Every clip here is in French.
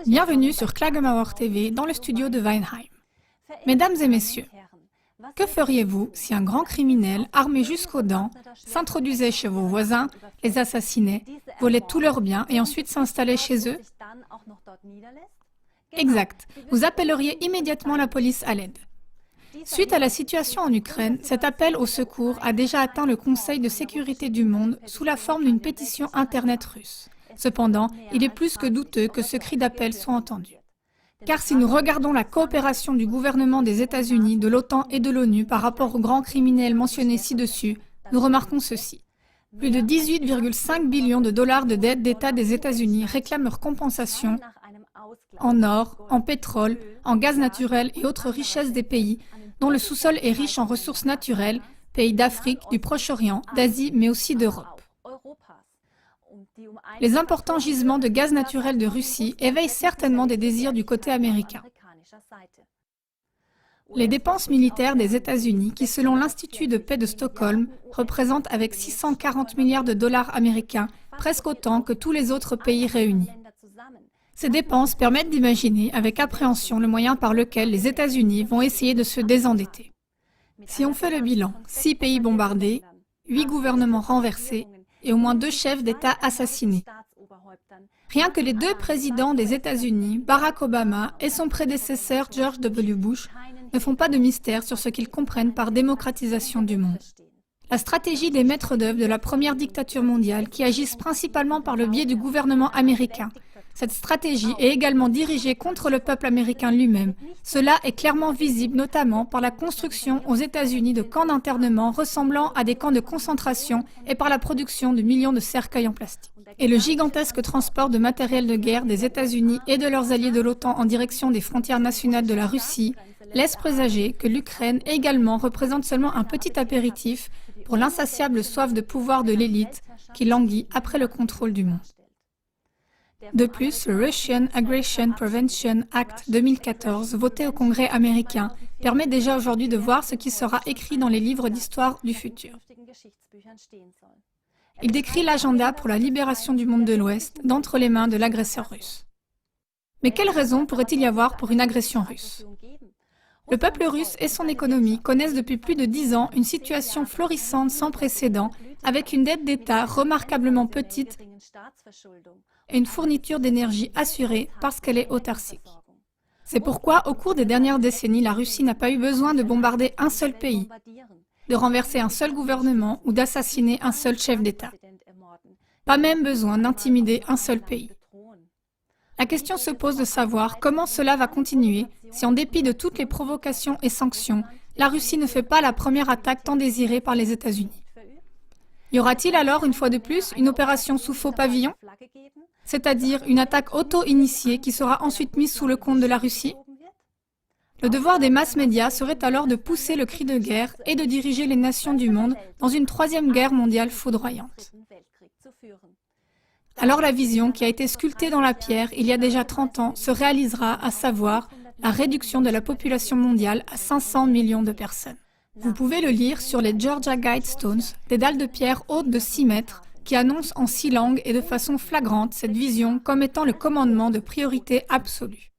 Bienvenue sur Klagemauer TV dans le studio de Weinheim. Mesdames et messieurs, que feriez-vous si un grand criminel, armé jusqu'aux dents, s'introduisait chez vos voisins, les assassinait, volait tous leurs biens et ensuite s'installait chez eux? Exact, vous appelleriez immédiatement la police à l'aide. Suite à la situation en Ukraine, cet appel au secours a déjà atteint le Conseil de sécurité du monde sous la forme d'une pétition Internet russe. Cependant, il est plus que douteux que ce cri d'appel soit entendu. Car si nous regardons la coopération du gouvernement des États-Unis, de l'OTAN et de l'ONU par rapport aux grands criminels mentionnés ci-dessus, nous remarquons ceci. Plus de 18,5 billions de dollars de dettes d'État des États-Unis réclament leur compensation en or, en pétrole, en gaz naturel et autres richesses des pays dont le sous-sol est riche en ressources naturelles, pays d'Afrique, du Proche-Orient, d'Asie, mais aussi d'Europe. Les importants gisements de gaz naturel de Russie éveillent certainement des désirs du côté américain. Les dépenses militaires des États-Unis, qui selon l'Institut de paix de Stockholm, représentent avec 640 milliards de dollars américains, presque autant que tous les autres pays réunis. Ces dépenses permettent d'imaginer avec appréhension le moyen par lequel les États-Unis vont essayer de se désendetter. Si on fait le bilan, 6 pays bombardés, 8 gouvernements renversés et au moins 2 chefs d'État assassinés. Rien que les 2 présidents des États-Unis, Barack Obama et son prédécesseur George W. Bush, ne font pas de mystère sur ce qu'ils comprennent par démocratisation du monde. La stratégie des maîtres d'œuvre de la première dictature mondiale qui agissent principalement par le biais du gouvernement américain. Cette stratégie est également dirigée contre le peuple américain lui-même. Cela est clairement visible notamment par la construction aux États-Unis de camps d'internement ressemblant à des camps de concentration et par la production de millions de cercueils en plastique. Et le gigantesque transport de matériel de guerre des États-Unis et de leurs alliés de l'OTAN en direction des frontières nationales de la Russie laisse présager que l'Ukraine également représente seulement un petit apéritif pour l'insatiable soif de pouvoir de l'élite qui languit après le contrôle du monde. De plus, le Russian Aggression Prevention Act 2014, voté au Congrès américain, permet déjà aujourd'hui de voir ce qui sera écrit dans les livres d'histoire du futur. Il décrit l'agenda pour la libération du monde de l'Ouest d'entre les mains de l'agresseur russe. Mais quelle raison pourrait-il y avoir pour une agression russe? Le peuple russe et son économie connaissent depuis plus de 10 ans une situation florissante sans précédent, avec une dette d'État remarquablement petite et une fourniture d'énergie assurée parce qu'elle est autarcique. C'est pourquoi, au cours des dernières décennies, la Russie n'a pas eu besoin de bombarder un seul pays, de renverser un seul gouvernement ou d'assassiner un seul chef d'État. Pas même besoin d'intimider un seul pays. La question se pose de savoir comment cela va continuer si, en dépit de toutes les provocations et sanctions, la Russie ne fait pas la première attaque tant désirée par les États-Unis. Y aura-t-il alors, une fois de plus, une opération sous faux pavillon, c'est-à-dire une attaque auto-initiée qui sera ensuite mise sous le compte de la Russie? Le devoir des masses médias serait alors de pousser le cri de guerre et de diriger les nations du monde dans une 3e guerre mondiale foudroyante. Alors la vision qui a été sculptée dans la pierre il y a déjà 30 ans se réalisera, à savoir la réduction de la population mondiale à 500 millions de personnes. Vous pouvez le lire sur les Georgia Guidestones, des dalles de pierre hautes de 6 mètres, qui annoncent en 6 langues et de façon flagrante cette vision comme étant le commandement de priorité absolue.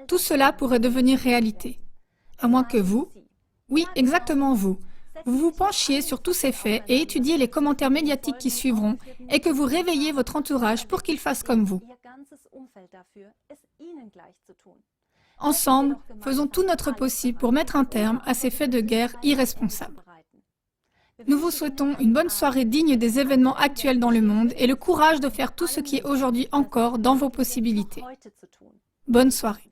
Tout cela pourrait devenir réalité, à moins que vous, oui, exactement vous vous penchiez sur tous ces faits et étudiez les commentaires médiatiques qui suivront et que vous réveillez votre entourage pour qu'il fasse comme vous. Ensemble, faisons tout notre possible pour mettre un terme à ces faits de guerre irresponsables. Nous vous souhaitons une bonne soirée digne des événements actuels dans le monde et le courage de faire tout ce qui est aujourd'hui encore dans vos possibilités. Bonne soirée.